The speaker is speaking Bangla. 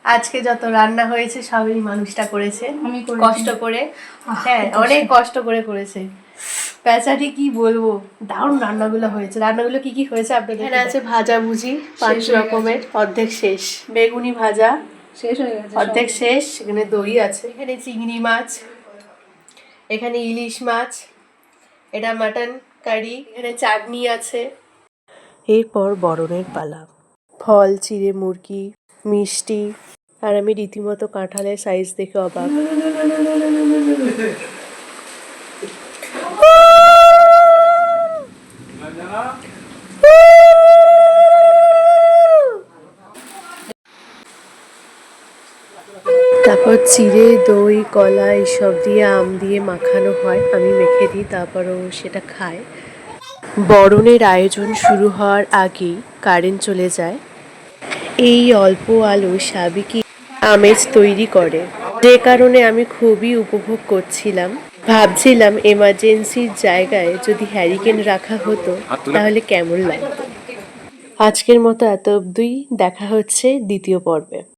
আজকে যত রান্না হয়েছে সবই মানুষটা করেছে, কষ্ট করে। হ্যাঁ, অনেক কষ্ট করে করেছে পেঁচাটি, কি বলবো, দারুণ রান্নাগুলো হয়েছে। রান্নাগুলো কি কি হয়েছে আপনাদের? এখানে আছে ভাজা ভুজি 5 রকমের, অর্ধেক শেষ। বেগুনি ভাজা শেষ হয়ে গেছে, অর্ধেক শেষ। এখানে দই আছে, এখানে চিংড়ি মাছ, এখানে ইলিশ মাছ, এটা মাটন কারি, এখানে চাটনি আছে। এরপর বরণের পালা। ফল, চিড়ে, মুরগি, মিষ্টি, আর আমি রীতিমতো কাঁঠালের সাইজ দেখে অবাক। তারপর চিড়ে, দই, কলা এইসব দিয়ে, আম দিয়ে মাখানো হয়। আমি মেখে দিই, তারপরও সেটা খায়। বরণের আয়োজন শুরু হওয়ার আগেই কারেন্ট চলে যায়। এই অল্প আলো সাবেকি আমেজ তৈরি করে, যে কারণে আমি খুবই উপভোগ করছিলাম। ভাবছিলাম এমার্জেন্সির জায়গায় যদি হ্যারিকেন রাখা হতো তাহলে কেমন লাগতো। আজকের মতো এত অবধি, দেখা হচ্ছে দ্বিতীয় পর্বে।